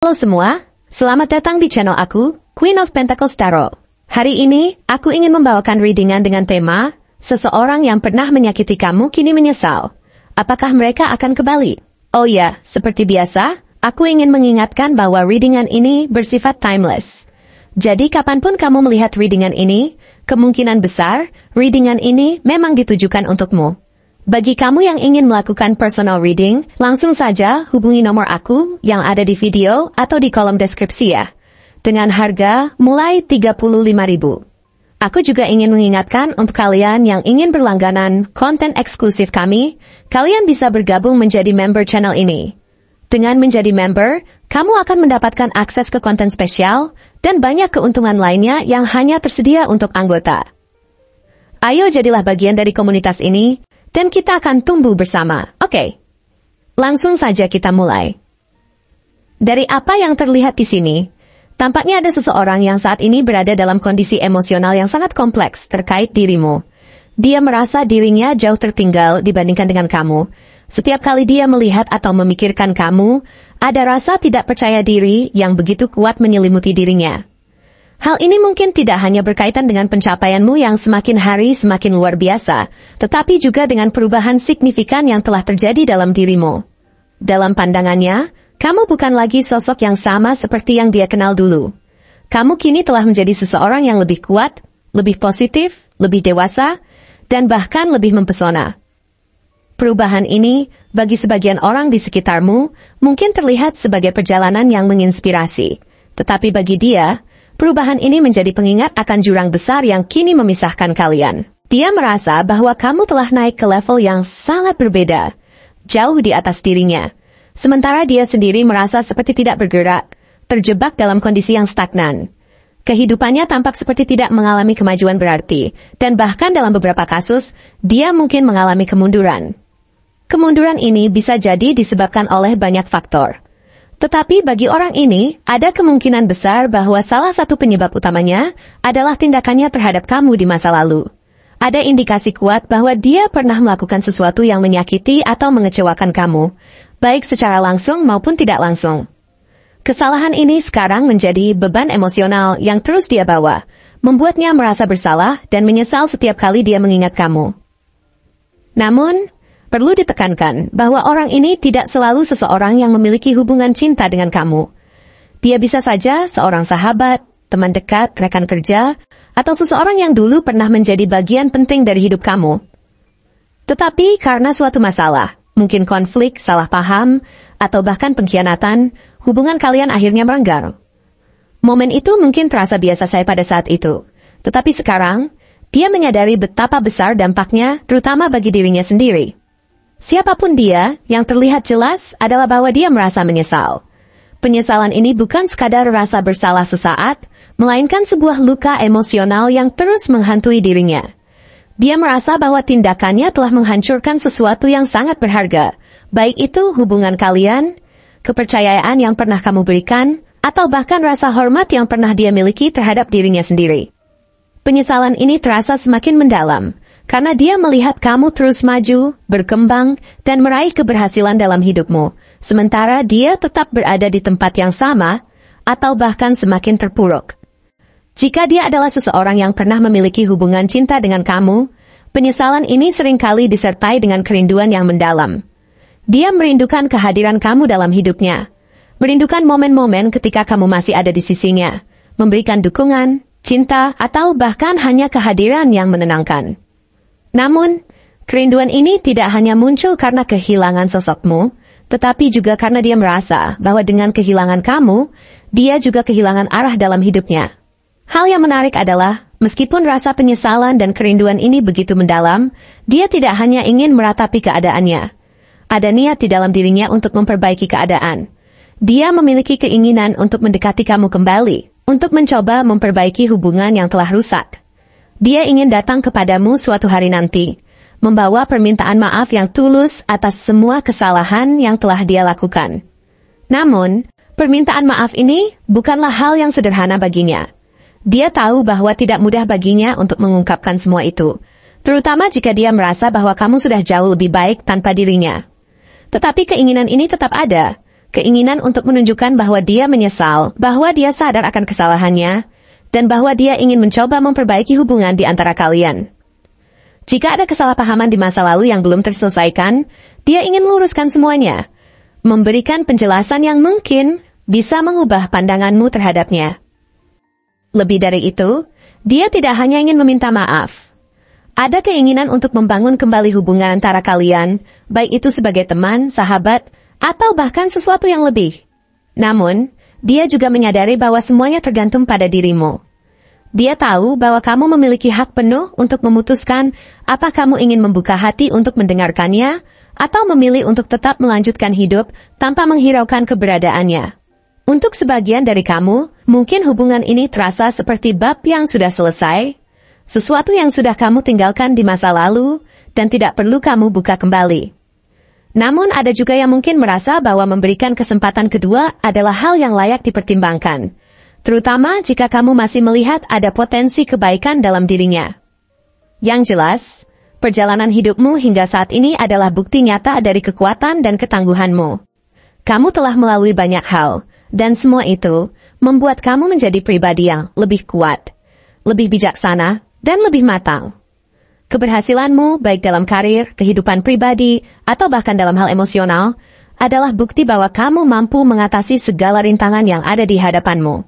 Halo semua, selamat datang di channel aku, Queen of Pentacles Tarot. Hari ini, aku ingin membawakan readingan dengan tema, seseorang yang pernah menyakiti kamu kini menyesal. Apakah mereka akan kembali? Oh ya, seperti biasa, aku ingin mengingatkan bahwa readingan ini bersifat timeless. Jadi kapanpun kamu melihat readingan ini, kemungkinan besar, readingan ini memang ditujukan untukmu. Bagi kamu yang ingin melakukan personal reading, langsung saja hubungi nomor aku yang ada di video atau di kolom deskripsi ya. Dengan harga mulai 35.000. Aku juga ingin mengingatkan untuk kalian yang ingin berlangganan konten eksklusif kami, kalian bisa bergabung menjadi member channel ini. Dengan menjadi member, kamu akan mendapatkan akses ke konten spesial dan banyak keuntungan lainnya yang hanya tersedia untuk anggota. Ayo jadilah bagian dari komunitas ini, dan kita akan tumbuh bersama. Oke. Langsung saja kita mulai. Dari apa yang terlihat di sini, tampaknya ada seseorang yang saat ini berada dalam kondisi emosional yang sangat kompleks terkait dirimu. Dia merasa dirinya jauh tertinggal dibandingkan dengan kamu. Setiap kali dia melihat atau memikirkan kamu, ada rasa tidak percaya diri yang begitu kuat menyelimuti dirinya. Hal ini mungkin tidak hanya berkaitan dengan pencapaianmu yang semakin hari semakin luar biasa, tetapi juga dengan perubahan signifikan yang telah terjadi dalam dirimu. Dalam pandangannya, kamu bukan lagi sosok yang sama seperti yang dia kenal dulu. Kamu kini telah menjadi seseorang yang lebih kuat, lebih positif, lebih dewasa, dan bahkan lebih mempesona. Perubahan ini, bagi sebagian orang di sekitarmu, mungkin terlihat sebagai perjalanan yang menginspirasi. Tetapi bagi dia, perubahan ini menjadi pengingat akan jurang besar yang kini memisahkan kalian. Dia merasa bahwa kamu telah naik ke level yang sangat berbeda, jauh di atas dirinya. Sementara dia sendiri merasa seperti tidak bergerak, terjebak dalam kondisi yang stagnan. Kehidupannya tampak seperti tidak mengalami kemajuan berarti, dan bahkan dalam beberapa kasus, dia mungkin mengalami kemunduran. Kemunduran ini bisa jadi disebabkan oleh banyak faktor. Tetapi bagi orang ini, ada kemungkinan besar bahwa salah satu penyebab utamanya adalah tindakannya terhadap kamu di masa lalu. Ada indikasi kuat bahwa dia pernah melakukan sesuatu yang menyakiti atau mengecewakan kamu, baik secara langsung maupun tidak langsung. Kesalahan ini sekarang menjadi beban emosional yang terus dia bawa, membuatnya merasa bersalah dan menyesal setiap kali dia mengingat kamu. Namun, perlu ditekankan bahwa orang ini tidak selalu seseorang yang memiliki hubungan cinta dengan kamu. Dia bisa saja seorang sahabat, teman dekat, rekan kerja, atau seseorang yang dulu pernah menjadi bagian penting dari hidup kamu. Tetapi karena suatu masalah, mungkin konflik, salah paham, atau bahkan pengkhianatan, hubungan kalian akhirnya merenggang. Momen itu mungkin terasa biasa saja pada saat itu. Tetapi sekarang, dia menyadari betapa besar dampaknya, terutama bagi dirinya sendiri. Siapapun dia, yang terlihat jelas adalah bahwa dia merasa menyesal. Penyesalan ini bukan sekadar rasa bersalah sesaat, melainkan sebuah luka emosional yang terus menghantui dirinya. Dia merasa bahwa tindakannya telah menghancurkan sesuatu yang sangat berharga, baik itu hubungan kalian, kepercayaan yang pernah kamu berikan, atau bahkan rasa hormat yang pernah dia miliki terhadap dirinya sendiri. Penyesalan ini terasa semakin mendalam, karena dia melihat kamu terus maju, berkembang, dan meraih keberhasilan dalam hidupmu, sementara dia tetap berada di tempat yang sama, atau bahkan semakin terpuruk. Jika dia adalah seseorang yang pernah memiliki hubungan cinta dengan kamu, penyesalan ini seringkali disertai dengan kerinduan yang mendalam. Dia merindukan kehadiran kamu dalam hidupnya, merindukan momen-momen ketika kamu masih ada di sisinya, memberikan dukungan, cinta, atau bahkan hanya kehadiran yang menenangkan. Namun, kerinduan ini tidak hanya muncul karena kehilangan sosokmu, tetapi juga karena dia merasa bahwa dengan kehilangan kamu, dia juga kehilangan arah dalam hidupnya. Hal yang menarik adalah, meskipun rasa penyesalan dan kerinduan ini begitu mendalam, dia tidak hanya ingin meratapi keadaannya. Ada niat di dalam dirinya untuk memperbaiki keadaan. Dia memiliki keinginan untuk mendekati kamu kembali, untuk mencoba memperbaiki hubungan yang telah rusak. Dia ingin datang kepadamu suatu hari nanti, membawa permintaan maaf yang tulus atas semua kesalahan yang telah dia lakukan. Namun, permintaan maaf ini bukanlah hal yang sederhana baginya. Dia tahu bahwa tidak mudah baginya untuk mengungkapkan semua itu, terutama jika dia merasa bahwa kamu sudah jauh lebih baik tanpa dirinya. Tetapi keinginan ini tetap ada, keinginan untuk menunjukkan bahwa dia menyesal, bahwa dia sadar akan kesalahannya, dan bahwa dia ingin mencoba memperbaiki hubungan di antara kalian. Jika ada kesalahpahaman di masa lalu yang belum terselesaikan, dia ingin meluruskan semuanya, memberikan penjelasan yang mungkin bisa mengubah pandanganmu terhadapnya. Lebih dari itu, dia tidak hanya ingin meminta maaf. Ada keinginan untuk membangun kembali hubungan antara kalian, baik itu sebagai teman, sahabat, atau bahkan sesuatu yang lebih. Namun, dia juga menyadari bahwa semuanya tergantung pada dirimu. Dia tahu bahwa kamu memiliki hak penuh untuk memutuskan apa kamu ingin membuka hati untuk mendengarkannya, atau memilih untuk tetap melanjutkan hidup tanpa menghiraukan keberadaannya. Untuk sebagian dari kamu, mungkin hubungan ini terasa seperti bab yang sudah selesai, sesuatu yang sudah kamu tinggalkan di masa lalu, dan tidak perlu kamu buka kembali. Namun ada juga yang mungkin merasa bahwa memberikan kesempatan kedua adalah hal yang layak dipertimbangkan, terutama jika kamu masih melihat ada potensi kebaikan dalam dirinya. Yang jelas, perjalanan hidupmu hingga saat ini adalah bukti nyata dari kekuatan dan ketangguhanmu. Kamu telah melalui banyak hal, dan semua itu membuat kamu menjadi pribadi yang lebih kuat, lebih bijaksana, dan lebih matang. Keberhasilanmu, baik dalam karir, kehidupan pribadi, atau bahkan dalam hal emosional, adalah bukti bahwa kamu mampu mengatasi segala rintangan yang ada di hadapanmu.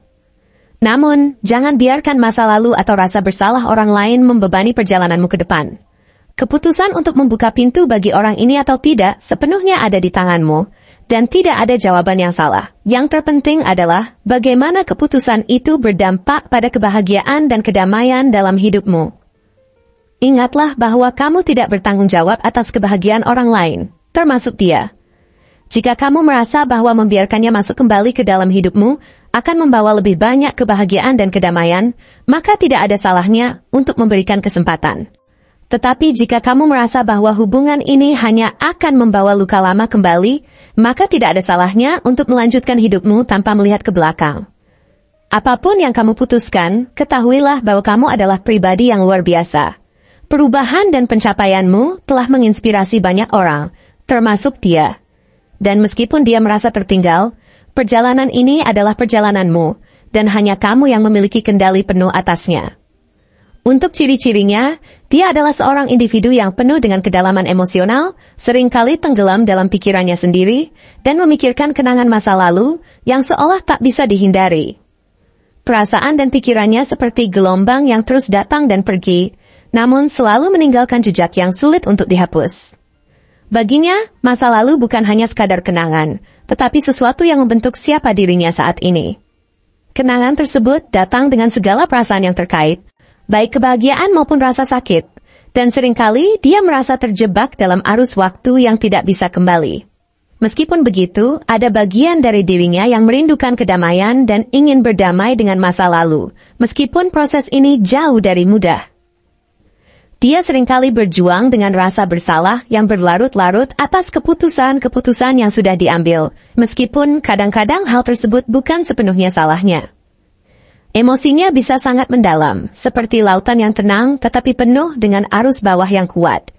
Namun, jangan biarkan masa lalu atau rasa bersalah orang lain membebani perjalananmu ke depan. Keputusan untuk membuka pintu bagi orang ini atau tidak sepenuhnya ada di tanganmu, dan tidak ada jawaban yang salah. Yang terpenting adalah bagaimana keputusan itu berdampak pada kebahagiaan dan kedamaian dalam hidupmu. Ingatlah bahwa kamu tidak bertanggung jawab atas kebahagiaan orang lain, termasuk dia. Jika kamu merasa bahwa membiarkannya masuk kembali ke dalam hidupmu akan membawa lebih banyak kebahagiaan dan kedamaian, maka tidak ada salahnya untuk memberikan kesempatan. Tetapi jika kamu merasa bahwa hubungan ini hanya akan membawa luka lama kembali, maka tidak ada salahnya untuk melanjutkan hidupmu tanpa melihat ke belakang. Apapun yang kamu putuskan, ketahuilah bahwa kamu adalah pribadi yang luar biasa. Perubahan dan pencapaianmu telah menginspirasi banyak orang, termasuk dia. Dan meskipun dia merasa tertinggal, perjalanan ini adalah perjalananmu, dan hanya kamu yang memiliki kendali penuh atasnya. Untuk ciri-cirinya, dia adalah seorang individu yang penuh dengan kedalaman emosional, seringkali tenggelam dalam pikirannya sendiri, dan memikirkan kenangan masa lalu yang seolah tak bisa dihindari. Perasaan dan pikirannya seperti gelombang yang terus datang dan pergi, namun selalu meninggalkan jejak yang sulit untuk dihapus. Baginya, masa lalu bukan hanya sekadar kenangan, tetapi sesuatu yang membentuk siapa dirinya saat ini. Kenangan tersebut datang dengan segala perasaan yang terkait, baik kebahagiaan maupun rasa sakit, dan seringkali dia merasa terjebak dalam arus waktu yang tidak bisa kembali. Meskipun begitu, ada bagian dari dirinya yang merindukan kedamaian dan ingin berdamai dengan masa lalu, meskipun proses ini jauh dari mudah. Dia seringkali berjuang dengan rasa bersalah yang berlarut-larut atas keputusan-keputusan yang sudah diambil, meskipun kadang-kadang hal tersebut bukan sepenuhnya salahnya. Emosinya bisa sangat mendalam, seperti lautan yang tenang tetapi penuh dengan arus bawah yang kuat.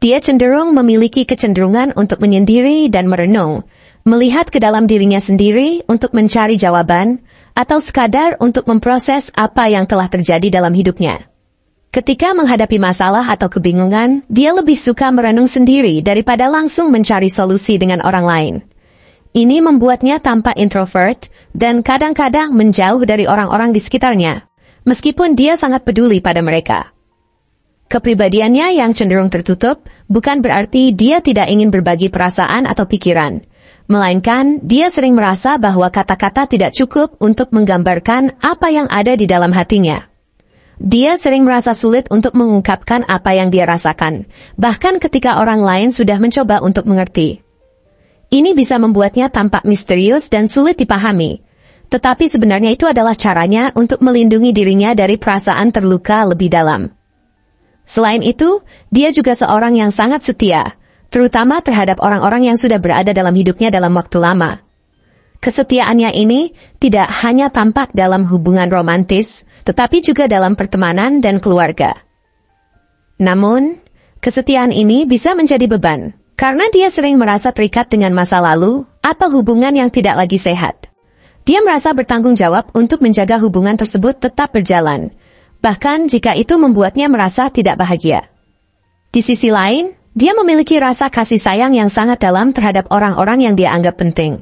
Dia cenderung memiliki kecenderungan untuk menyendiri dan merenung, melihat ke dalam dirinya sendiri untuk mencari jawaban, atau sekadar untuk memproses apa yang telah terjadi dalam hidupnya. Ketika menghadapi masalah atau kebingungan, dia lebih suka merenung sendiri daripada langsung mencari solusi dengan orang lain. Ini membuatnya tampak introvert dan kadang-kadang menjauh dari orang-orang di sekitarnya, meskipun dia sangat peduli pada mereka. Kepribadiannya yang cenderung tertutup bukan berarti dia tidak ingin berbagi perasaan atau pikiran, melainkan dia sering merasa bahwa kata-kata tidak cukup untuk menggambarkan apa yang ada di dalam hatinya. Dia sering merasa sulit untuk mengungkapkan apa yang dia rasakan, bahkan ketika orang lain sudah mencoba untuk mengerti. Ini bisa membuatnya tampak misterius dan sulit dipahami, tetapi sebenarnya itu adalah caranya untuk melindungi dirinya dari perasaan terluka lebih dalam. Selain itu, dia juga seorang yang sangat setia, terutama terhadap orang-orang yang sudah berada dalam hidupnya dalam waktu lama. Kesetiaannya ini tidak hanya tampak dalam hubungan romantis, tetapi juga dalam pertemanan dan keluarga. Namun, kesetiaan ini bisa menjadi beban, karena dia sering merasa terikat dengan masa lalu, atau hubungan yang tidak lagi sehat. Dia merasa bertanggung jawab untuk menjaga hubungan tersebut tetap berjalan, bahkan jika itu membuatnya merasa tidak bahagia. Di sisi lain, dia memiliki rasa kasih sayang yang sangat dalam terhadap orang-orang yang dia anggap penting.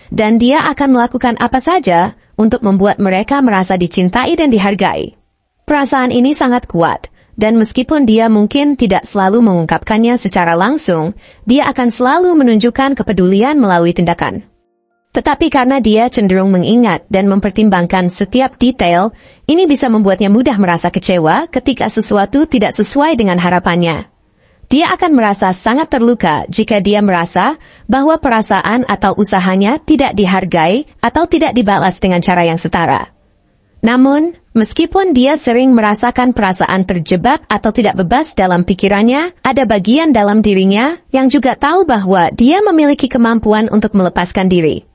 Dan dia akan melakukan apa saja untuk membuat mereka merasa dicintai dan dihargai. Perasaan ini sangat kuat, dan meskipun dia mungkin tidak selalu mengungkapkannya secara langsung, dia akan selalu menunjukkan kepedulian melalui tindakan. Tetapi karena dia cenderung mengingat dan mempertimbangkan setiap detail, ini bisa membuatnya mudah merasa kecewa ketika sesuatu tidak sesuai dengan harapannya. Dia akan merasa sangat terluka jika dia merasa bahwa perasaan atau usahanya tidak dihargai atau tidak dibalas dengan cara yang setara. Namun, meskipun dia sering merasakan perasaan terjebak atau tidak bebas dalam pikirannya, ada bagian dalam dirinya yang juga tahu bahwa dia memiliki kemampuan untuk melepaskan diri.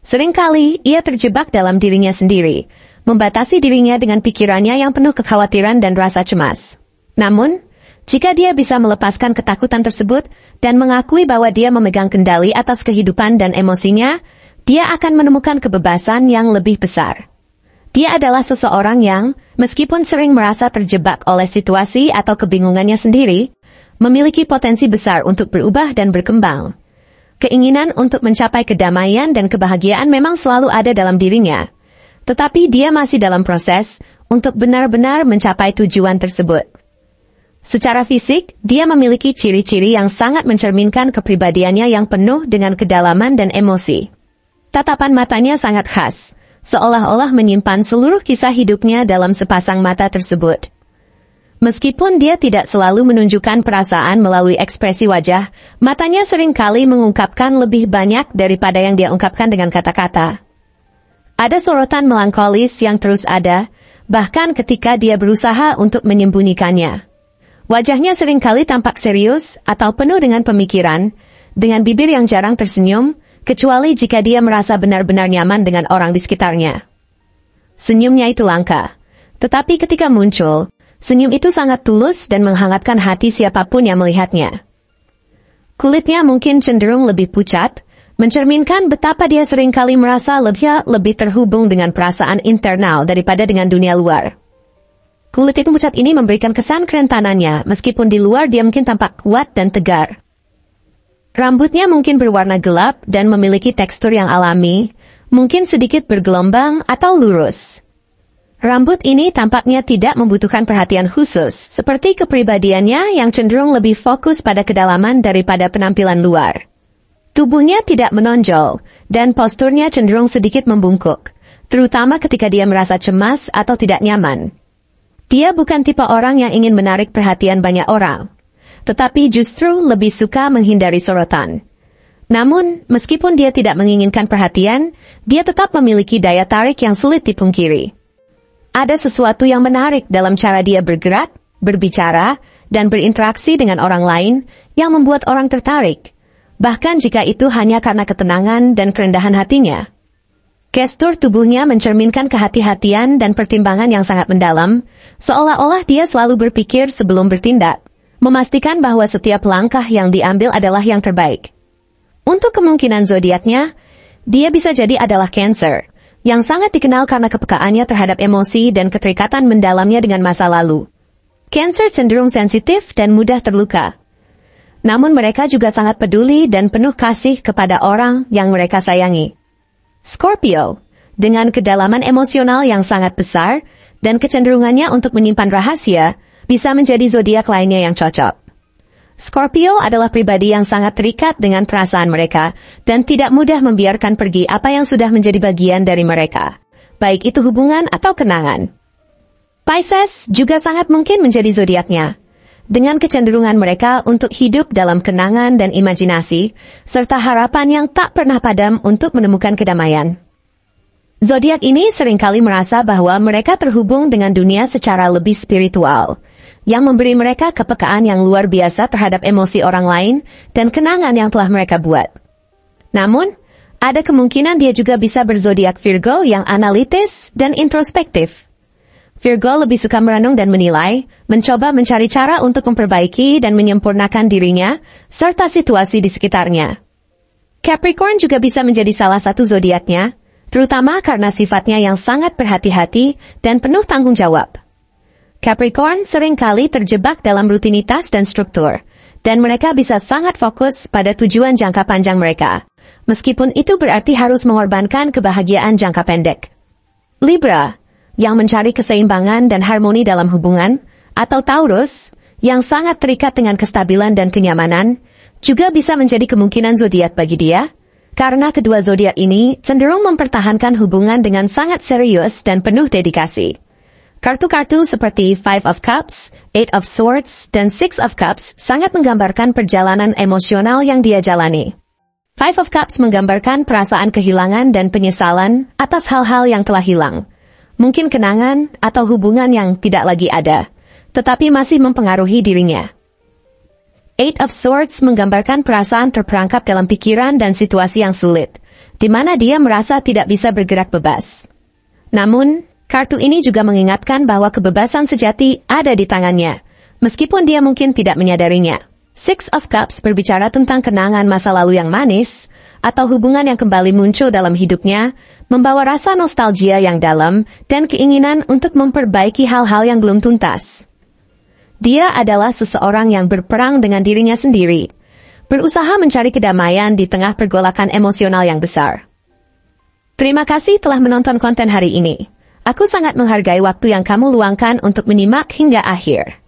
Seringkali ia terjebak dalam dirinya sendiri, membatasi dirinya dengan pikirannya yang penuh kekhawatiran dan rasa cemas. Namun, jika dia bisa melepaskan ketakutan tersebut dan mengakui bahwa dia memegang kendali atas kehidupan dan emosinya, dia akan menemukan kebebasan yang lebih besar. Dia adalah seseorang yang, meskipun sering merasa terjebak oleh situasi atau kebingungannya sendiri, memiliki potensi besar untuk berubah dan berkembang. Keinginan untuk mencapai kedamaian dan kebahagiaan memang selalu ada dalam dirinya, tetapi dia masih dalam proses untuk benar-benar mencapai tujuan tersebut. Secara fisik, dia memiliki ciri-ciri yang sangat mencerminkan kepribadiannya yang penuh dengan kedalaman dan emosi. Tatapan matanya sangat khas, seolah-olah menyimpan seluruh kisah hidupnya dalam sepasang mata tersebut. Meskipun dia tidak selalu menunjukkan perasaan melalui ekspresi wajah, matanya seringkali mengungkapkan lebih banyak daripada yang dia ungkapkan dengan kata-kata. Ada sorotan melankolis yang terus ada, bahkan ketika dia berusaha untuk menyembunyikannya. Wajahnya seringkali tampak serius atau penuh dengan pemikiran, dengan bibir yang jarang tersenyum, kecuali jika dia merasa benar-benar nyaman dengan orang di sekitarnya. Senyumnya itu langka, tetapi ketika muncul, senyum itu sangat tulus dan menghangatkan hati siapapun yang melihatnya. Kulitnya mungkin cenderung lebih pucat, mencerminkan betapa dia seringkali merasa lebih terhubung dengan perasaan internal daripada dengan dunia luar. Kulit yang pucat ini memberikan kesan kerentanannya, meskipun di luar dia mungkin tampak kuat dan tegar. Rambutnya mungkin berwarna gelap dan memiliki tekstur yang alami, mungkin sedikit bergelombang atau lurus. Rambut ini tampaknya tidak membutuhkan perhatian khusus, seperti kepribadiannya yang cenderung lebih fokus pada kedalaman daripada penampilan luar. Tubuhnya tidak menonjol, dan posturnya cenderung sedikit membungkuk, terutama ketika dia merasa cemas atau tidak nyaman. Dia bukan tipe orang yang ingin menarik perhatian banyak orang, tetapi justru lebih suka menghindari sorotan. Namun, meskipun dia tidak menginginkan perhatian, dia tetap memiliki daya tarik yang sulit dipungkiri. Ada sesuatu yang menarik dalam cara dia bergerak, berbicara, dan berinteraksi dengan orang lain yang membuat orang tertarik, bahkan jika itu hanya karena ketenangan dan kerendahan hatinya. Gestur tubuhnya mencerminkan kehati-hatian dan pertimbangan yang sangat mendalam, seolah-olah dia selalu berpikir sebelum bertindak, memastikan bahwa setiap langkah yang diambil adalah yang terbaik. Untuk kemungkinan zodiaknya, dia bisa jadi adalah Cancer, yang sangat dikenal karena kepekaannya terhadap emosi dan keterikatan mendalamnya dengan masa lalu. Cancer cenderung sensitif dan mudah terluka. Namun mereka juga sangat peduli dan penuh kasih kepada orang yang mereka sayangi. Scorpio, dengan kedalaman emosional yang sangat besar dan kecenderungannya untuk menyimpan rahasia, bisa menjadi zodiak lainnya yang cocok. Scorpio adalah pribadi yang sangat terikat dengan perasaan mereka dan tidak mudah membiarkan pergi apa yang sudah menjadi bagian dari mereka, baik itu hubungan atau kenangan. Pisces juga sangat mungkin menjadi zodiaknya, dengan kecenderungan mereka untuk hidup dalam kenangan dan imajinasi, serta harapan yang tak pernah padam untuk menemukan kedamaian. Zodiak ini seringkali merasa bahwa mereka terhubung dengan dunia secara lebih spiritual, yang memberi mereka kepekaan yang luar biasa terhadap emosi orang lain dan kenangan yang telah mereka buat. Namun, ada kemungkinan dia juga bisa berzodiak Virgo yang analitis dan introspektif. Virgo lebih suka merenung dan menilai, mencoba mencari cara untuk memperbaiki dan menyempurnakan dirinya, serta situasi di sekitarnya. Capricorn juga bisa menjadi salah satu zodiaknya, terutama karena sifatnya yang sangat berhati-hati dan penuh tanggung jawab. Capricorn seringkali terjebak dalam rutinitas dan struktur, dan mereka bisa sangat fokus pada tujuan jangka panjang mereka, meskipun itu berarti harus mengorbankan kebahagiaan jangka pendek. Libra, yang mencari keseimbangan dan harmoni dalam hubungan, atau Taurus, yang sangat terikat dengan kestabilan dan kenyamanan, juga bisa menjadi kemungkinan zodiak bagi dia, karena kedua zodiak ini cenderung mempertahankan hubungan dengan sangat serius dan penuh dedikasi. Kartu-kartu seperti Five of Cups, Eight of Swords, dan Six of Cups sangat menggambarkan perjalanan emosional yang dia jalani. Five of Cups menggambarkan perasaan kehilangan dan penyesalan atas hal-hal yang telah hilang. Mungkin kenangan atau hubungan yang tidak lagi ada, tetapi masih mempengaruhi dirinya. Eight of Swords menggambarkan perasaan terperangkap dalam pikiran dan situasi yang sulit, di mana dia merasa tidak bisa bergerak bebas. Namun, kartu ini juga mengingatkan bahwa kebebasan sejati ada di tangannya, meskipun dia mungkin tidak menyadarinya. Six of Cups berbicara tentang kenangan masa lalu yang manis, atau hubungan yang kembali muncul dalam hidupnya, membawa rasa nostalgia yang dalam dan keinginan untuk memperbaiki hal-hal yang belum tuntas. Dia adalah seseorang yang berperang dengan dirinya sendiri, berusaha mencari kedamaian di tengah pergolakan emosional yang besar. Terima kasih telah menonton konten hari ini. Aku sangat menghargai waktu yang kamu luangkan untuk menyimak hingga akhir.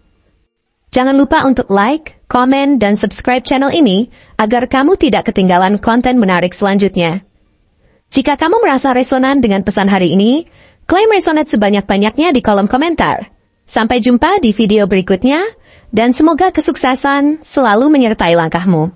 Jangan lupa untuk like, komen, dan subscribe channel ini agar kamu tidak ketinggalan konten menarik selanjutnya. Jika kamu merasa resonan dengan pesan hari ini, klaim resonate sebanyak-banyaknya di kolom komentar. Sampai jumpa di video berikutnya, dan semoga kesuksesan selalu menyertai langkahmu.